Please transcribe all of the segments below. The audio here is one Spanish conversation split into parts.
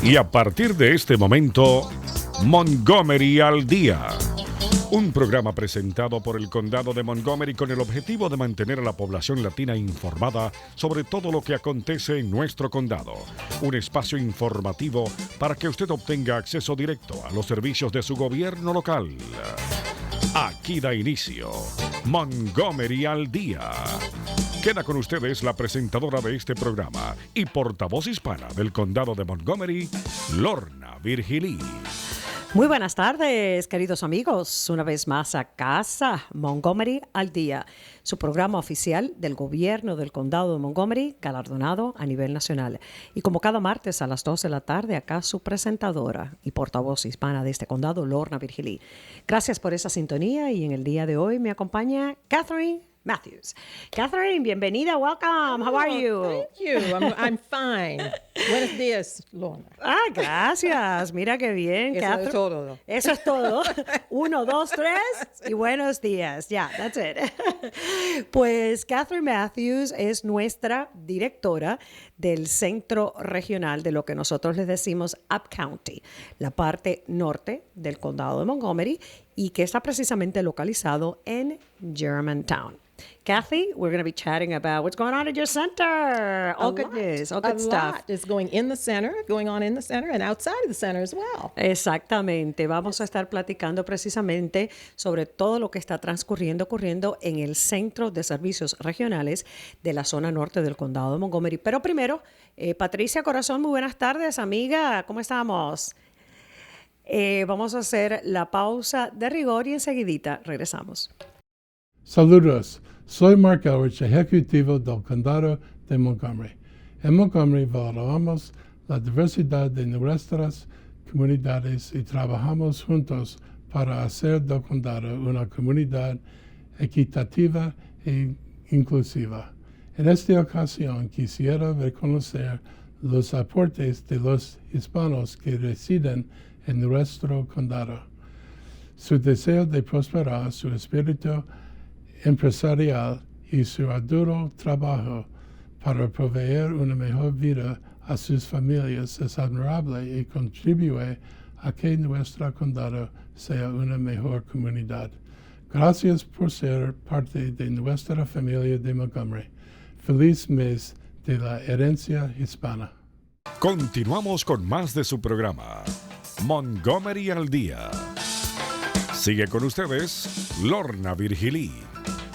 Y a partir de este momento, Montgomery al día. Un programa presentado por el Condado de Montgomery con el objetivo de mantener a la población latina informada sobre todo lo que acontece en nuestro condado. Un espacio informativo para que usted obtenga acceso directo a los servicios de su gobierno local. Aquí da inicio Montgomery al día. Queda con ustedes la presentadora de este programa y portavoz hispana del Condado de Montgomery, Lorna Virgilí. Muy buenas tardes, queridos amigos. Una vez más a casa, Montgomery al día, su programa oficial del gobierno del condado de Montgomery, galardonado a nivel nacional. Y como cada martes a las 2 de la tarde, acá su presentadora y portavoz hispana de este condado, Lorna Virgilí. Gracias por esa sintonía y en el día de hoy me acompaña Catherine Matthews. Catherine, bienvenida. Welcome. How are you? Thank you. I'm fine. Buenos días, Lorna. Gracias. Mira qué bien, Eso Catherine. es todo. Eso es todo. 1, 2, 3 y buenos días. Ya, that's it. Pues Catherine Matthews es nuestra directora del centro regional de lo que nosotros les decimos Up County, la parte norte del condado de Montgomery, y que está precisamente localizado en Germantown. Kathy, we're going to be chatting about what's going on at your center. All good news, all good stuff. A lot is going on in the center, and outside of the center as well. Exactamente. Vamos a estar platicando precisamente sobre todo lo que está ocurriendo en el Centro de Servicios Regionales de la zona norte del condado de Montgomery. Pero primero, Patricia Corazón, muy buenas tardes, amiga. ¿Cómo estamos? Vamos a hacer la pausa de rigor y enseguidita regresamos. Saludos, soy Mark Elrich, ejecutivo del Condado de Montgomery. En Montgomery valoramos la diversidad de nuestras comunidades y trabajamos juntos para hacer del condado una comunidad equitativa e inclusiva. En esta ocasión quisiera reconocer los aportes de los hispanos que residen en nuestro condado. Su deseo de prosperar, su espíritu empresarial y su arduo trabajo para proveer una mejor vida a sus familias es admirable y contribuye a que nuestro condado sea una mejor comunidad. Gracias por ser parte de nuestra familia de Montgomery. Feliz mes de la herencia hispana. Continuamos con más de su programa, Montgomery al día. Sigue con ustedes, Lorna Virgilí.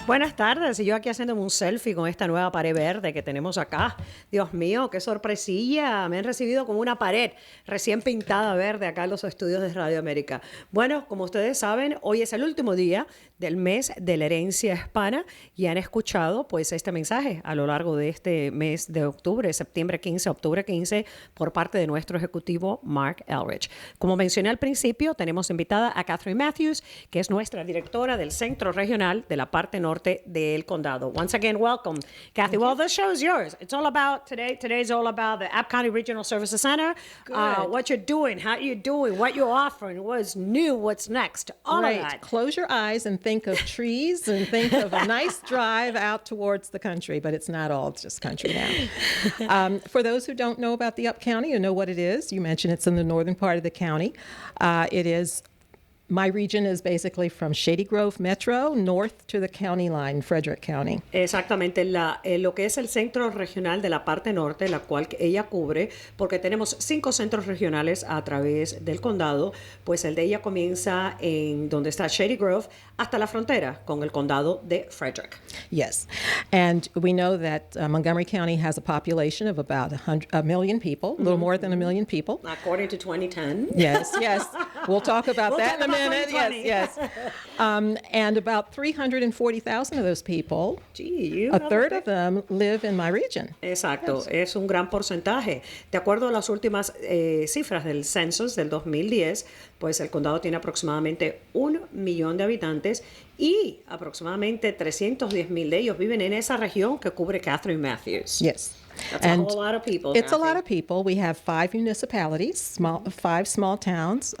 Buenas tardes, y yo aquí haciéndome un selfie con esta nueva pared verde que tenemos acá. Dios mío, qué sorpresilla, me han recibido como una pared recién pintada verde acá en los estudios de Radio América. Bueno, como ustedes saben, hoy es el último día del mes de la herencia hispana y han escuchado pues este mensaje a lo largo de este mes de octubre, septiembre 15, octubre 15, por parte de nuestro ejecutivo Mark Elrich. Como mencioné al principio, tenemos invitada a Catherine Matthews, que es nuestra directora del Centro Regional de la parte norte del condado. Once again, welcome, Kathy. Well, this show is yours. It's all about today's all about the App County Regional Services Center. What you're doing, how you're doing, what you're offering, what's new, what's next, all of that. Close your eyes and think of trees and think of a nice drive out towards the country, but it's not all just country now. For those who don't know about the Up County, you know what it is. You mentioned it's in the northern part of the county. My region is basically from Shady Grove Metro north to the county line, Frederick County. Exactamente, lo que es el centro regional de la parte norte, la cual ella cubre, porque tenemos 5 centros regionales a través del condado, pues el de ella comienza en donde está Shady Grove hasta la frontera con el condado de Frederick. Yes, and we know that Montgomery County has a population of about a million people, a little more than a million people. According to 2010. Yes. We'll talk about that in a minute. Yes. And about 340,000 of those people, a third of them live in my region. Exacto, yes. Es un gran porcentaje. De acuerdo a las últimas cifras del census del 2010, pues el condado tiene aproximadamente 1 millón de habitantes y aproximadamente 310,000 de ellos viven en esa región que cubre Catherine Matthews. Yes. That's a whole lot of people. It's Kathy. a lot of people. We have 5 municipalities, 5 small towns.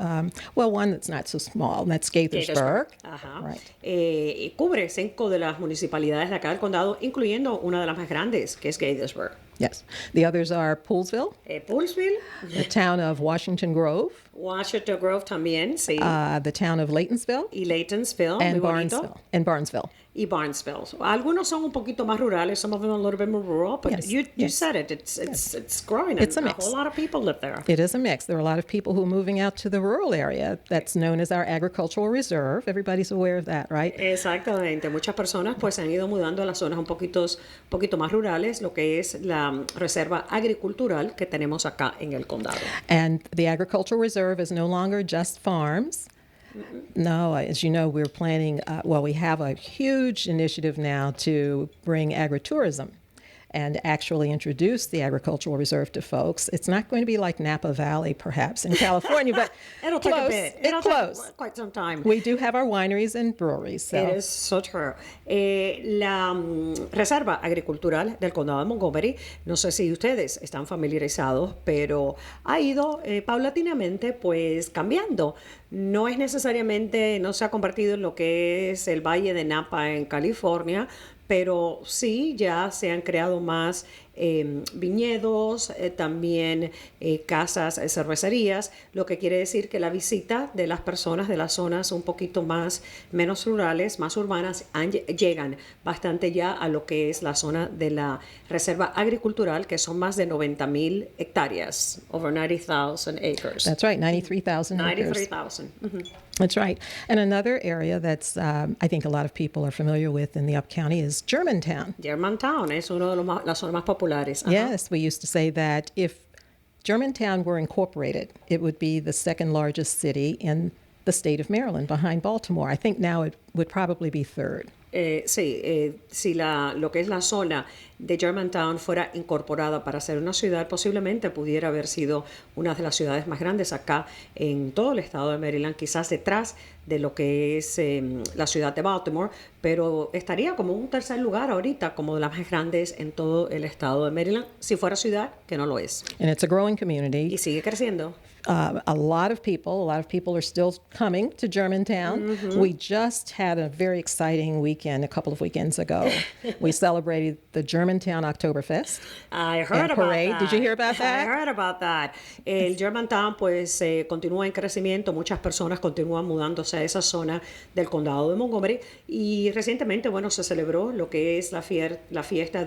One that's not so small, and that's Gaithersburg. Ajá. Right. Cubre 5 de las municipalidades de acá del condado, incluyendo una de las más grandes, que es Gaithersburg. Yes. The others are Poolesville, Poolesville, the town of Washington Grove, Washington Grove también, sí. the town of Laytonsville, Y Laytonsville, and muy bonito. Barnesville. And Barnesville. Y Barnesville. So, algunos son un poquito más rurales, some of them a little bit more rural, but Yes, you yes. said it. It's growing. It's a and mix. whole lot of people live there. It is a mix. There are a lot of people who are moving out to the rural area that's known as our agricultural reserve. Everybody's aware of that, right? Exactamente. Muchas personas pues se han ido mudando a las zonas un poquito más rurales, lo que es la reserva agricultural que tenemos acá en el condado. And the agricultural reserve is no longer just farms. No, as you know, we're planning, we have a huge initiative now to bring agritourism and actually introduce the agricultural reserve to folks. It's not going to be like Napa Valley, perhaps, in California, but It'll close. take a bit. It'll close. take quite some time. We do have our wineries and breweries. So. It is so true. La Reserva Agricultural del Condado de Montgomery, no sé si ustedes están familiarizados, pero ha ido paulatinamente pues cambiando. No es necesariamente, no se ha convertido en lo que es el Valle de Napa en California, pero sí ya se han creado más viñedos, también casas, cervecerías, lo que quiere decir que la visita de las personas de las zonas un poquito menos rurales, más urbanas, llegan bastante ya a lo que es la zona de la reserva agricultural, que son más de 90,000 hectáreas, over 90,000 acres. That's right, 93,000 acres. 93,000. Mm-hmm. That's right. And another area that's I think a lot of people are familiar with in the Up County is Germantown. Germantown es una de las zonas más populares. Yes, we used to say that if Germantown were incorporated, it would be the second largest city in the state of Maryland, behind Baltimore. I think now it would probably be third. Si lo que es la zona de Germantown fuera incorporada para ser una ciudad, posiblemente pudiera haber sido una de las ciudades más grandes acá en todo el estado de Maryland, quizás detrás de lo que es la ciudad de Baltimore, pero estaría como un tercer lugar ahorita, como de las más grandes en todo el estado de Maryland, si fuera ciudad, que no lo es. And it's a growing community. Y sigue creciendo. A lot of people are still coming to Germantown. Mm-hmm. We just had a very exciting weekend a couple of weekends ago. We celebrated the Germantown Oktoberfest. I heard about that. Did you hear about that? I heard about that. El Germantown pues continúa en crecimiento. Muchas personas continúan mudándose a esa zona del condado de Montgomery. Y recientemente, se celebró lo que es la fiesta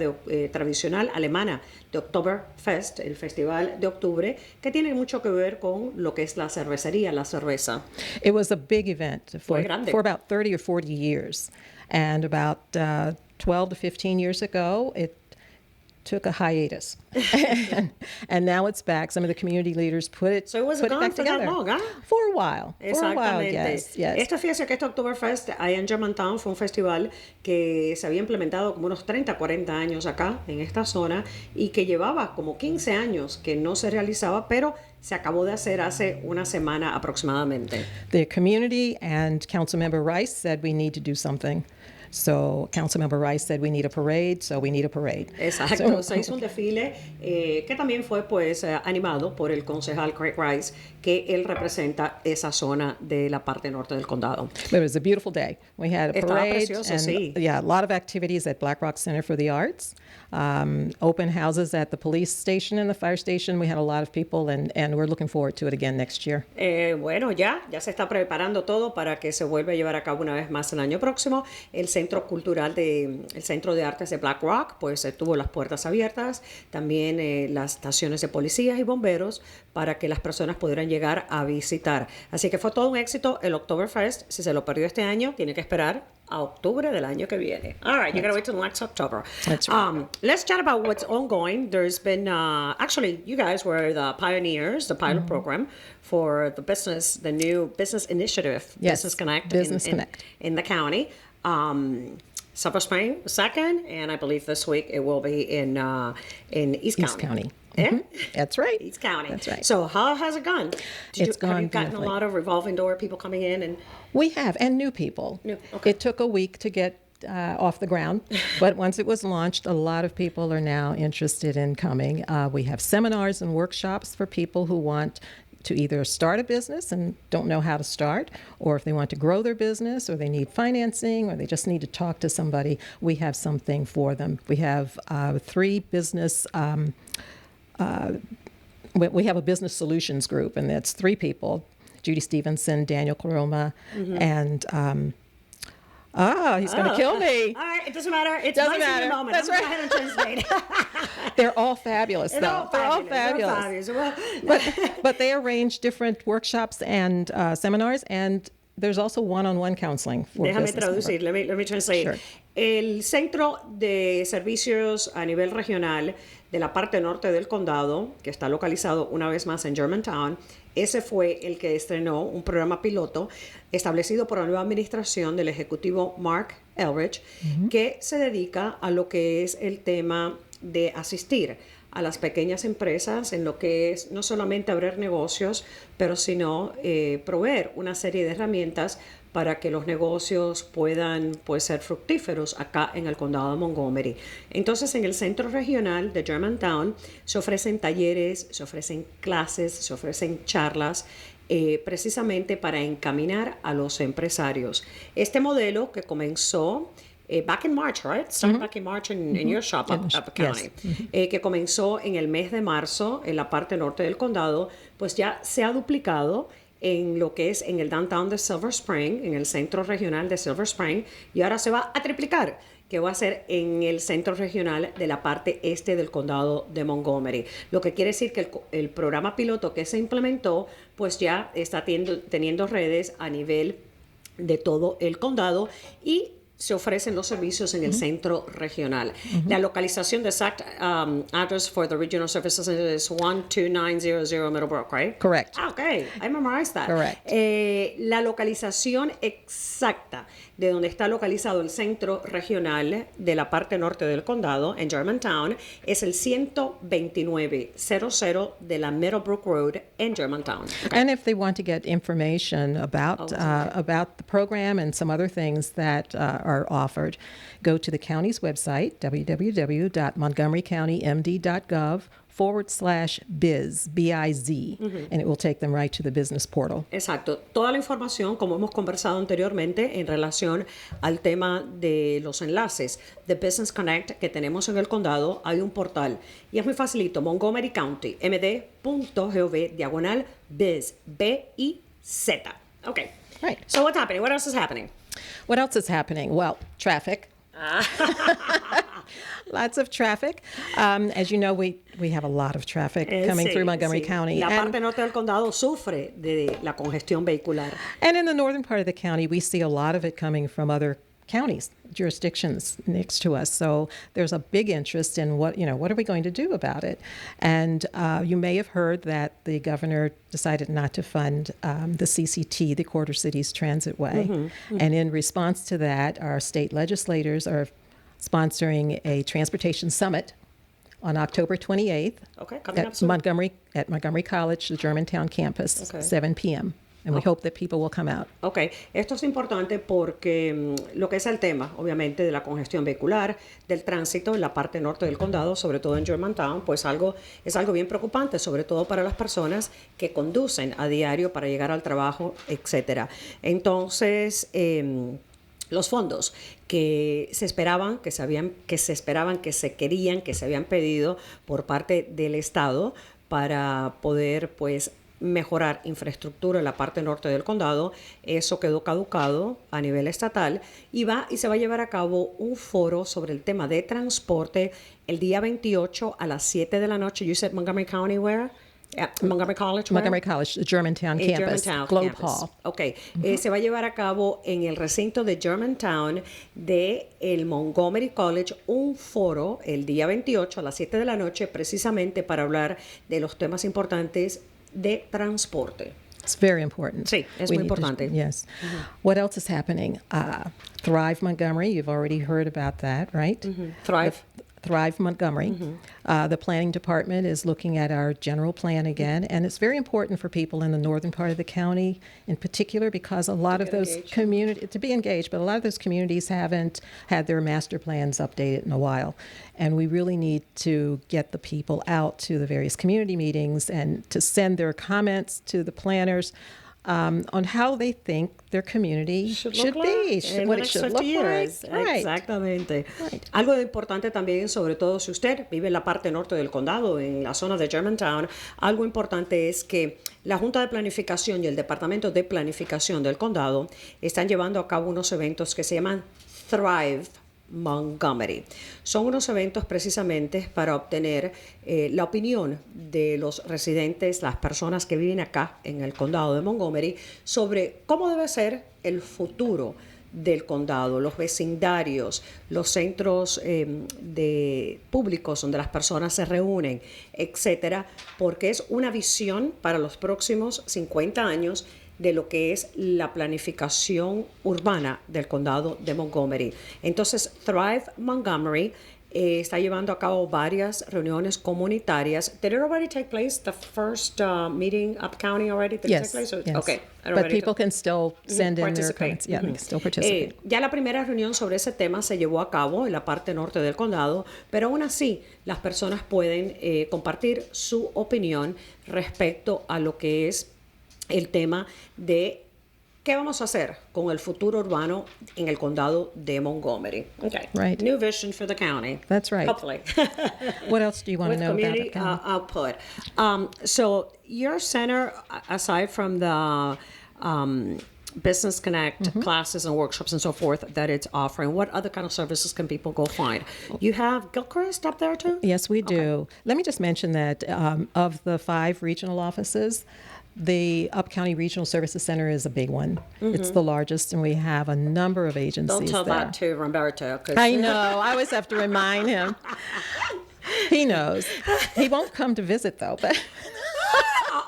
tradicional alemana de Oktoberfest, el festival de octubre, que tiene mucho que ver con lo que es la cervecería, la cerveza. It was a big event for about 30 or 40 years. And about 12 to 15 years ago, it took a hiatus. and now it's back. Some of the community leaders put it back together. That long, huh? For a while. Exactamente. Yes. Esta fiesta, que este Oktoberfest allá en Germantown, fue un festival que se había implementado como unos 30, 40 años acá, en esta zona, y que llevaba como 15 años que no se realizaba, pero se acabó de hacer hace una semana aproximadamente. The community and Councilmember Rice said we need to do something. So Councilmember Rice said we need a parade, so we need a parade. Exacto, se hizo un desfile que también fue animado por el concejal Craig Rice, que él representa esa zona de la parte norte del condado. But it was a beautiful day. We had a parade precioso, and sí. A lot of activities at Black Rock Center for the Arts. Open houses at the police station and the fire station. We had a lot of people and we're looking forward to it again next year. Ya se está preparando todo para que se vuelva a llevar a cabo una vez más el año próximo. El Centro de Artes de Black Rock, pues tuvo las puertas abiertas, también las estaciones de policías y bomberos para que las personas pudieran llegar a visitar. Así que fue todo un éxito el Oktoberfest. Si se lo perdió este año, tiene que esperar a octubre del año que viene. All right, you gotta wait till next October. That's right. Let's chat about what's ongoing. There's been, actually, you guys were the pioneers, the pilot program for the new business initiative, Yes, Business Connect, Connect. In the county. Silver Spring, second, and I believe this week it will be in East County. East County. Yeah? Mm-hmm. That's right. East County. That's right. So how has it gone? Have you gotten beautifully. a lot of revolving door people coming in and? We have, and new people. Okay. It took a week to get off the ground, but once it was launched, a lot of people are now interested in coming. We have seminars and workshops for people who want to either start a business and don't know how to start, or if they want to grow their business, or they need financing, or they just need to talk to somebody, we have something for them. We have three business we have a business solutions group, and that's three people: Judy Stevenson, Daniel Caroma, and he's going to kill me. All right, it doesn't matter. It's Doesn't nice matter. in the moment. That's I'm right. going to go ahead and translate. They're all fabulous, though. They're all fabulous. But they arrange different workshops and seminars, and there's also one-on-one counseling for Déjame business traducir, let me translate. Sure. El Centro de Servicios a nivel regional de la parte norte del condado, que está localizado una vez más en Germantown, ese fue el que estrenó un programa piloto establecido por la nueva administración del ejecutivo Mark Elrich, que se dedica a lo que es el tema de asistir a las pequeñas empresas en lo que es no solamente abrir negocios, pero sino proveer una serie de herramientas para que los negocios puedan pues, ser fructíferos acá en el condado de Montgomery. Entonces, en el centro regional de Germantown se ofrecen talleres, se ofrecen clases, se ofrecen charlas, precisamente para encaminar a los empresarios. Este modelo que comenzó back in March, right? Started back in March in your shop up county. Yes. Que comenzó en el mes de marzo en la parte norte del condado, pues ya se ha duplicado en lo que es en el downtown de Silver Spring, en el centro regional de Silver Spring, y ahora se va a triplicar, que va a ser en el centro regional de la parte este del condado de Montgomery. Lo que quiere decir que el programa piloto que se implementó, pues ya está teniendo redes a nivel de todo el condado y se ofrecen los servicios en el centro regional. La localización de exact address for the regional services is 12900 Middlebrook, right? Correct. Ah, okay. I memorized that. Correct. La localización exacta de donde está localizado el centro regional de la parte norte del condado, en Germantown, es el 12900 de la Middlebrook Road en Germantown. Okay. And if they want to get information about the program and some other things that are offered, go to the county's website, www.montgomerycountymd.gov/biz, B-I-Z, and it will take them right to the business portal. Exacto. Toda la información, como hemos conversado anteriormente, en relación al tema de los enlaces de Business Connect que tenemos en el condado, hay un portal. Y es muy facilito, Montgomery County, md.gov/biz, B-I-Z. Okay. Right. So what's happening? What else is happening? What else is happening? Well, traffic. Lots of traffic. As you know, we have a lot of traffic coming through Montgomery County. La parte norte del condado sufre de la congestión vehicular. And in the northern part of the county, we see a lot of it coming from other counties, jurisdictions next to us. So there's a big interest in what are we going to do about it? And you may have heard that the governor decided not to fund the CCT, the Quarter Cities Transit Way. And in response to that, our state legislators are sponsoring a transportation summit on October 28th at Montgomery College, the Germantown campus, 7 p.m. And we hope that people will come out. Ok, esto es importante porque lo que es el tema, obviamente, de la congestión vehicular, del tránsito en la parte norte del condado, sobre todo en Germantown, pues es algo bien preocupante, sobre todo para las personas que conducen a diario para llegar al trabajo, etcétera. Entonces, los fondos que se esperaban, que se habían pedido por parte del Estado para poder, pues, mejorar infraestructura en la parte norte del condado, eso quedó caducado a nivel estatal y se va a llevar a cabo un foro sobre el tema de transporte el día 28 a las 7 de la noche. You said Montgomery County where? Montgomery College, where? Montgomery College, the Germantown campus, Globe Hall. Ok, se va a llevar a cabo en el recinto de Germantown de el Montgomery College un foro el día 28 a las 7 de la noche precisamente para hablar de los temas importantes de transporte. It's very important. Sí, es muy importante. Yes. What else is happening? Thrive Montgomery, you've already heard about that, right? Thrive. Thrive Montgomery. The planning department is looking at our general plan again, and it's very important for people in the northern part of the county in particular because a lot of those communities, to be engaged, but a lot of those communities haven't had their master plans updated in a while. And we really need to get the people out to the various community meetings and to send their comments to the planners on how they think their community should be, what it should look like. Right. Exactamente. Right. Algo importante también, sobre todo si usted vive en la parte norte del condado, en la zona de Germantown, algo importante es que la Junta de Planificación y el Departamento de Planificación del condado están llevando a cabo unos eventos que se llaman Thrive Montgomery. Son unos eventos precisamente para obtener la opinión de los residentes, las personas que viven acá en el condado de Montgomery, sobre cómo debe ser el futuro del condado, los vecindarios, los centros de públicos donde las personas se reúnen, etcétera, porque es una visión para los próximos 50 años de lo que es la planificación urbana del condado de Montgomery. Entonces, Thrive Montgomery está llevando a cabo varias reuniones comunitarias. Did it already take place, the first meeting up county already? Did Yes, it take place? yes. Okay. But people can still send in their Participate. comments. Yeah, they can still participate. Ya la primera reunión sobre ese tema se llevó a cabo en la parte norte del condado, pero aún así las personas pueden compartir su opinión respecto a lo que es el tema de qué vamos a hacer con el futuro urbano en el condado de Montgomery. Okay. Right. New vision for the county. That's right. Hopefully. What else do you want to With know community about the county? output. So your center, aside from the Business Connect classes and workshops and so forth that it's offering, what other kind of services can people go find? You have Gilchrist up there too? Yes, we do. Let me just mention that of the 5 regional offices, the Up County Regional Services Center is a big one. It's the largest, and we have a number of agencies Don't tell there. that to Roberto. I know. I always have to remind him. He knows. He won't come to visit, though. But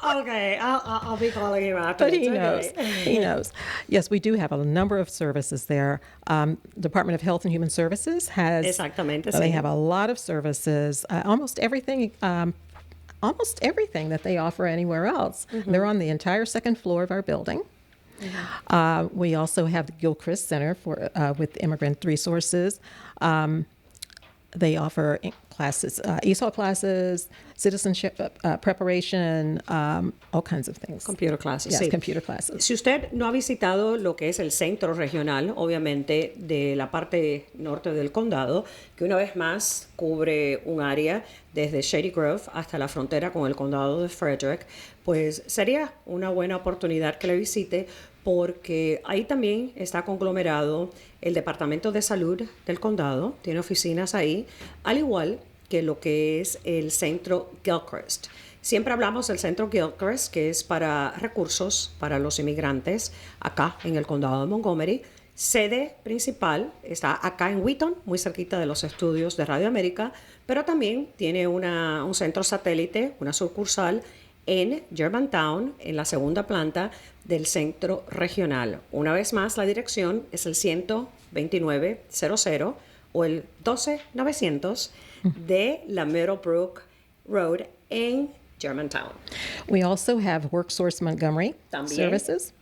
Okay, I'll be calling you after. But he knows. He knows. Yes, we do have a number of services there. Department of Health and Human Services has. Exactamente, They sí. have a lot of services. Almost everything that they offer anywhere else. They're on the entire second floor of our building. We also have the Gilchrist Center for with Immigrant Resources. They offer classes, ESOL classes, citizenship preparation, all kinds of things. Computer classes, Yes, sí. computer classes. Si usted no ha visitado lo que es el centro regional, obviamente, de la parte norte del condado, que una vez más cubre un área desde Shady Grove hasta la frontera con el condado de Frederick, pues sería una buena oportunidad que le visite porque ahí también está conglomerado el Departamento de Salud del condado, tiene oficinas ahí, al igual que lo que es el centro Gilchrist. Siempre hablamos del centro Gilchrist, que es para recursos para los inmigrantes acá en el condado de Montgomery. Sede principal está acá en Wheaton, muy cerquita de los estudios de Radio América, pero también tiene un centro satélite, una sucursal en Germantown, en la segunda planta del centro regional. Una vez más, la dirección es el 12900 o el 12900 de la Meadowbrook Road en Germantown. We also have WorkSource Montgomery También. services.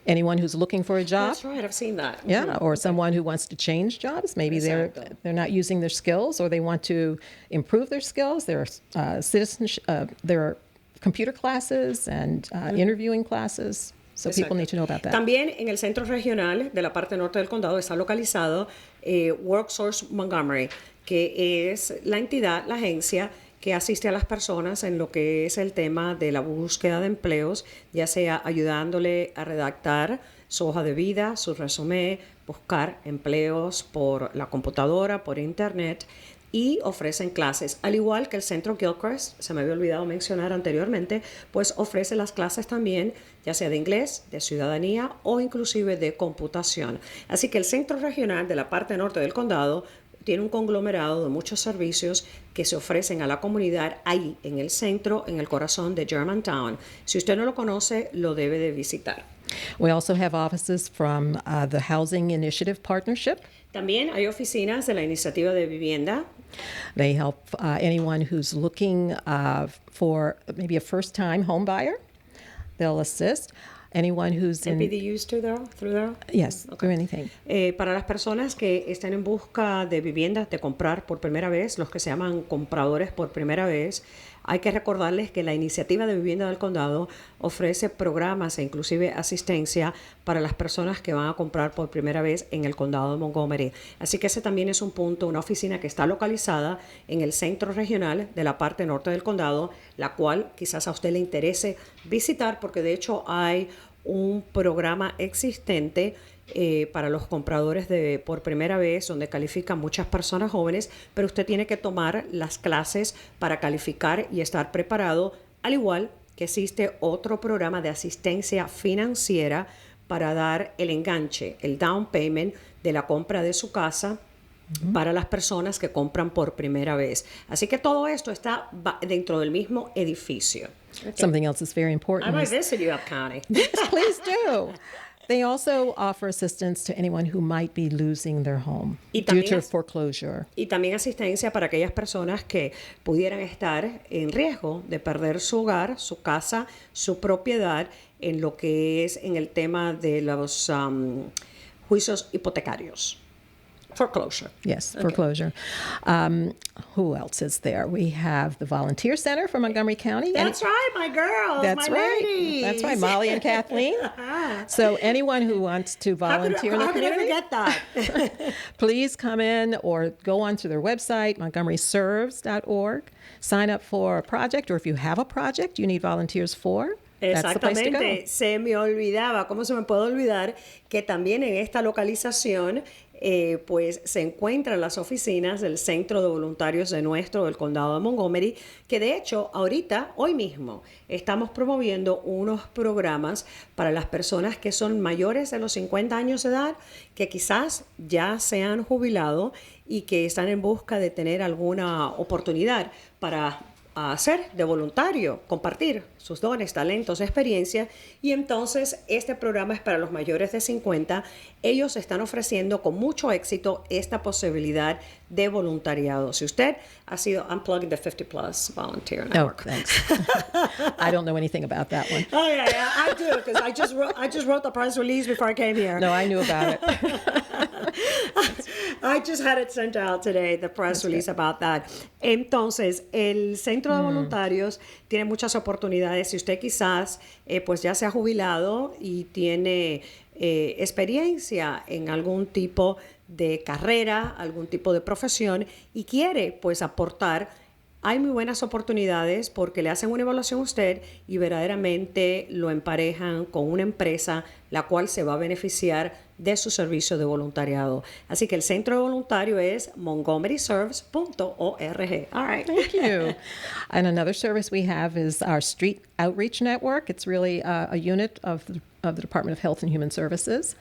Anyone who's looking for a job. That's right, I've seen that. Yeah, or someone who wants to change jobs. Maybe Exacto. they're not using their skills, or they want to improve their skills. There are citizenship, there are computer classes and interviewing classes. So people Exacto. need to know about that. También en el centro regional de la parte norte del condado está localizado WorkSource Montgomery, que es la entidad, la agencia que asiste a las personas en lo que es el tema de la búsqueda de empleos, ya sea ayudándole a redactar su hoja de vida, su resumen, buscar empleos por la computadora, por internet, y ofrecen clases, al igual que el centro Gilchrist, se me había olvidado mencionar anteriormente, pues ofrece las clases también, ya sea de inglés, de ciudadanía o inclusive de computación. Así que el centro regional de la parte norte del condado tiene un conglomerado de muchos servicios que se ofrecen a la comunidad ahí, en el centro, en el corazón de Germantown. Si usted no lo conoce, lo debe de visitar. We also have offices from the Housing Initiative Partnership. También hay oficinas de la Iniciativa de Vivienda They help anyone who's looking for maybe a first-time home buyer. They'll assist. Anyone who's Can be the used to there, through there? Yes, through anything. Para las personas que están en busca de viviendas de comprar por primera vez, los que se llaman compradores por primera vez, hay que recordarles que la iniciativa de vivienda del condado ofrece programas e inclusive asistencia para las personas que van a comprar por primera vez en el condado de Montgomery. Así que ese también es un punto, una oficina que está localizada en el centro regional de la parte norte del condado, la cual quizás a usted le interese visitar porque de hecho hay un programa existente para los compradores por primera vez, donde califican muchas personas jóvenes, pero usted tiene que tomar las clases para calificar y estar preparado, al igual que existe otro programa de asistencia financiera para dar el enganche, el down payment de la compra de su casa para las personas que compran por primera vez. Así que todo esto está dentro del mismo edificio. Okay. Something else that's very important. I might visit you up county. Yes, please do. They also offer assistance to anyone who might be losing their home due to foreclosure. Y también asistencia para aquellas personas que pudieran estar en riesgo de perder su hogar, su casa, su propiedad en lo que es en el tema de los juicios hipotecarios. Foreclosure. Yes, foreclosure. Who else is there? We have the Volunteer Center for Montgomery County. That's right, my girls, That's my right. ladies. That's right, Molly and Kathleen. So anyone who wants to volunteer in the community, how could I forget that? please come in or go onto their website, montgomeryserves.org. Sign up for a project, or if you have a project you need volunteers for. Exactamente, se me olvidaba, ¿cómo se me puede olvidar que también en esta localización pues se encuentran las oficinas del Centro de Voluntarios del Condado de Montgomery, que de hecho ahorita, hoy mismo, estamos promoviendo unos programas para las personas que son mayores de los 50 años de edad, que quizás ya se han jubilado y que están en busca de tener alguna oportunidad para hacer de voluntario, compartir sus dones, talentos, experiencias, y entonces este programa es para los mayores de 50. Ellos están ofreciendo con mucho éxito esta posibilidad de voluntariado. Si usted ha sido unplugging the 50 plus volunteer network. Oh, thanks. I don't know anything about that one. Oh yeah, I do, because I just wrote the press release before I came here. No, I knew about it. I just had it sent out today, the press release about that. Entonces, el Centro de Voluntarios tiene muchas oportunidades. Si usted quizás pues ya se ha jubilado y tiene experiencia en algún tipo de carrera, algún tipo de profesión y quiere pues aportar, hay muy buenas oportunidades porque le hacen una evaluación a usted y verdaderamente lo emparejan con una empresa la cual se va a beneficiar de su servicio de voluntariado. Así que el centro de voluntario es montgomeryserves.org. All right. Thank you. And another service we have is our Street Outreach Network. It's really a unit of the Department of Health and Human Services.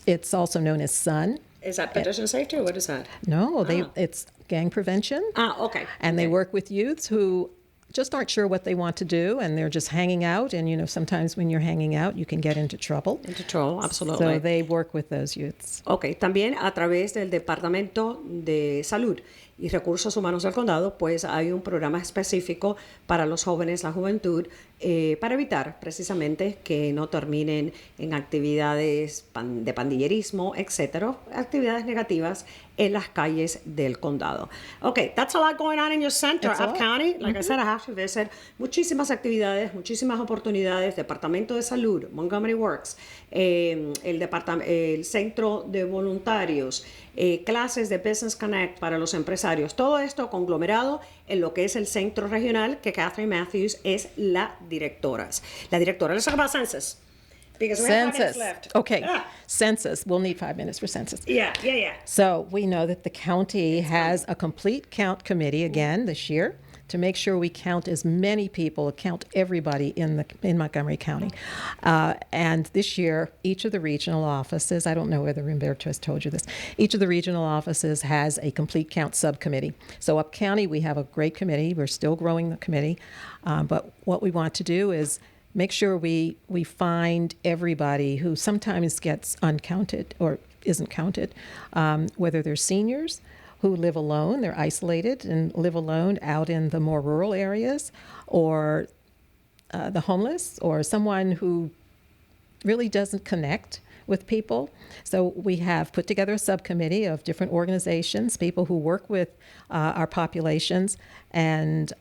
It's also known as SUN. Is that pedestrian safety or what is that? No, it's gang prevention. Okay. And they work with youths who just aren't sure what they want to do, and they're just hanging out. And, you know, sometimes when you're hanging out, you can get into trouble. Into trouble, absolutely. So they work with those youths. Okay, también a través del Departamento de Salud y Recursos Humanos del Condado, pues hay un programa específico para los jóvenes, la juventud, para evitar precisamente que no terminen en actividades de pandillerismo, etcétera, actividades negativas en las calles del condado. Okay, that's a lot going on in your center, Up County. Like I said, I have to visit. Muchísimas actividades, muchísimas oportunidades. Departamento de Salud, Montgomery Works, el Centro de Voluntarios, clases de Business Connect para los empresarios. Todo esto conglomerado en lo que es el centro regional, que Catherine Matthews es la directora. Let's talk about census. Because we have 5 minutes left. Okay. Census. We'll need 5 minutes for census. Yeah. So we know that the county has a complete count committee again this year to make sure we count as many people, count everybody in Montgomery County. And this year, each of the regional offices, I don't know whether Humberto has told you this, each of the regional offices has a complete count subcommittee. So up county, we have a great committee. We're still growing the committee. But what we want to do is make sure we find everybody who sometimes gets uncounted or isn't counted, whether they're seniors who live alone, they're isolated and live alone out in the more rural areas, or the homeless, or someone who really doesn't connect with people. So we have put together a subcommittee of different organizations, people who work with our populations, and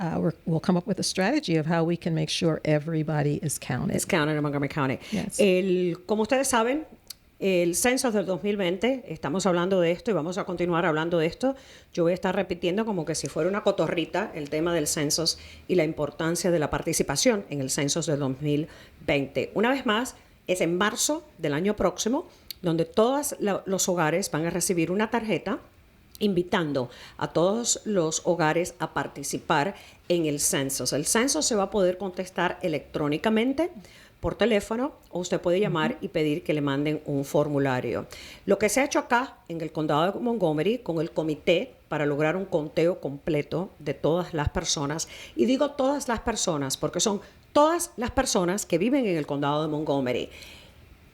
we'll come up with a strategy of how we can make sure everybody is counted. Is counted in Montgomery County. Yes. Como ustedes saben, el censo del 2020, estamos hablando de esto y vamos a continuar hablando de esto. Yo voy a estar repitiendo como que si fuera una cotorrita el tema del censo y la importancia de la participación en el censo del 2020. Una vez más, es en marzo del año próximo, donde todos los hogares van a recibir una tarjeta invitando a todos los hogares a participar en el censo. El censo se va a poder contestar electrónicamente, por teléfono, o usted puede llamar y pedir que le manden un formulario. Lo que se ha hecho acá en el condado de Montgomery con el comité para lograr un conteo completo de todas las personas, y digo todas las personas porque son todas las personas que viven en el condado de Montgomery.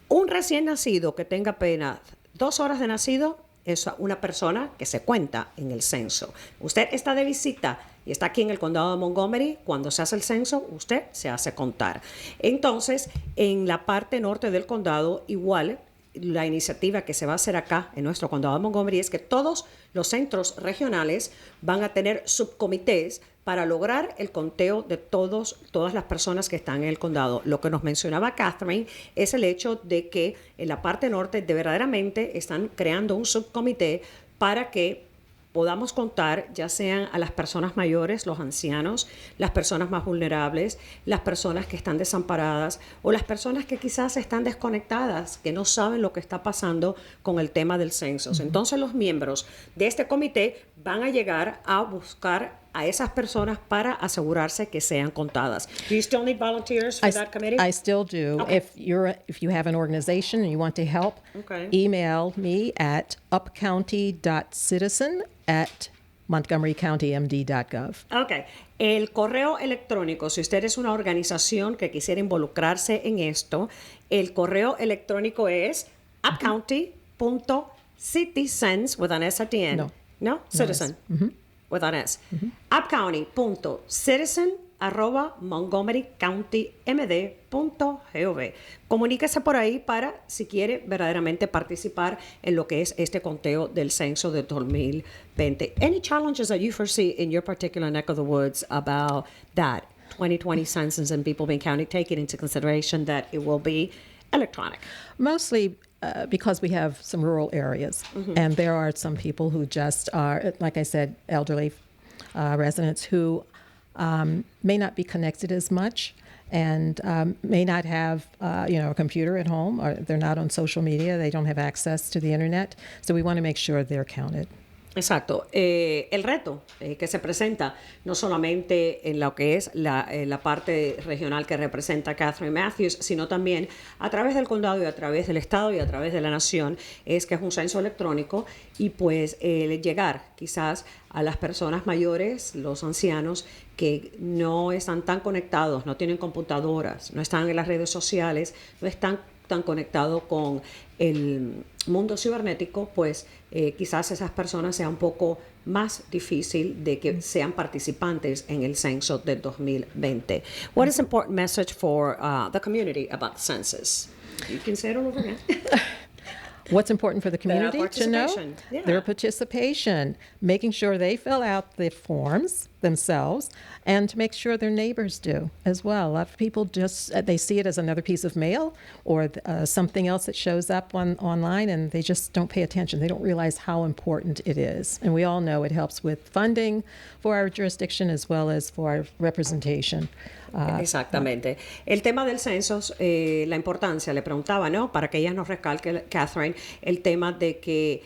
Un recién nacido que tenga apenas 2 horas de nacido es una persona que se cuenta en el censo. Usted está de visita y está aquí en el condado de Montgomery, cuando se hace el censo, usted se hace contar. Entonces, en la parte norte del condado, igual, la iniciativa que se va a hacer acá en nuestro condado de Montgomery es que todos los centros regionales van a tener subcomités para lograr el conteo de todas las personas que están en el condado. Lo que nos mencionaba Catherine es el hecho de que en la parte norte de verdaderamente están creando un subcomité para que podamos contar ya sean a las personas mayores, los ancianos, las personas más vulnerables, las personas que están desamparadas o las personas que quizás están desconectadas, que no saben lo que está pasando con el tema del censo. Entonces los miembros de este comité van a llegar a buscar a esas personas para asegurarse que sean contadas. Do you still need volunteers for that committee? I still do. Okay. If you have an organization and you want to help, email me at upcounty.citizen@montgomerycountymd.gov. Ok. El correo electrónico, si usted es una organización que quisiera involucrarse en esto, el correo electrónico es upcounty.citizens with an S at the end. No? Citizen. With an S. upcounty.citizen@montgomerycountymd.gov. Comuníquese por ahí para, si quiere, verdaderamente participar en lo que es este conteo del censo de 2020. Any challenges that you foresee in your particular neck of the woods about that 2020 census and people being counted, taking into consideration that it will be electronic? Mostly because we have some rural areas, and there are some people who just are, like I said, elderly residents who may not be connected as much and may not have a computer at home, or they're not on social media, they don't have access to the internet, so we want to make sure they're counted. Exacto. El reto que se presenta no solamente en lo que es la parte regional que representa Catherine Matthews, sino también a través del condado y a través del estado y a través de la nación, es que es un censo electrónico y pues llegar quizás a las personas mayores, los ancianos que no están tan conectados, no tienen computadoras, no están en las redes sociales, no están tan conectados con el mundo cibernético, pues quizás esas personas sea un poco más difícil de que sean participantes en el censo del 2020. What is an important message for the community about the census? You can say it all over again. What's important for the community to know? Yeah. Their participation, making sure they fill out the forms themselves, and to make sure their neighbors do as well. A lot of people just, they see it as another piece of mail or something else that shows up online, and they just don't pay attention. They don't realize how important it is. And we all know it helps with funding for our jurisdiction as well as for our representation. Exactamente. El tema del censo, la importancia, le preguntaba, ¿no? Para que ella nos recalque, Catherine, el tema de que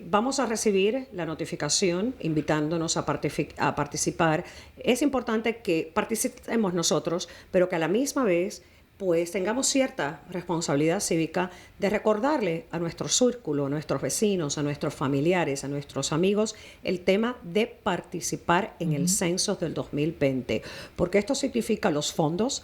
vamos a recibir la notificación invitándonos a participar. Es importante que participemos nosotros, pero que a la misma vez pues tengamos cierta responsabilidad cívica de recordarle a nuestro círculo, a nuestros vecinos, a nuestros familiares, a nuestros amigos, el tema de participar en el censo del 2020, porque esto significa los fondos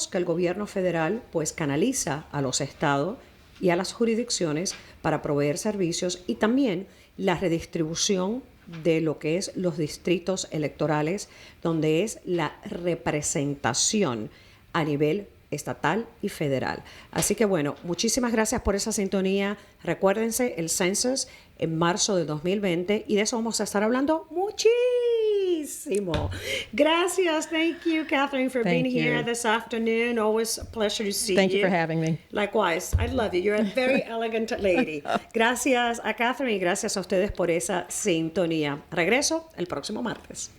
que el gobierno federal pues canaliza a los estados y a las jurisdicciones para proveer servicios, y también la redistribución de lo que es los distritos electorales, donde es la representación a nivel estatal y federal. Así que bueno, muchísimas gracias por esa sintonía. Recuérdense el census en marzo de 2020 y de eso vamos a estar hablando muchísimo. Gracias. Thank you, Catherine, for Thank being here you. this afternoon. Always a pleasure to see you. Thank you for having me. Likewise. I love you. You're a very elegant lady. Gracias a Catherine y gracias a ustedes por esa sintonía. Regreso el próximo martes.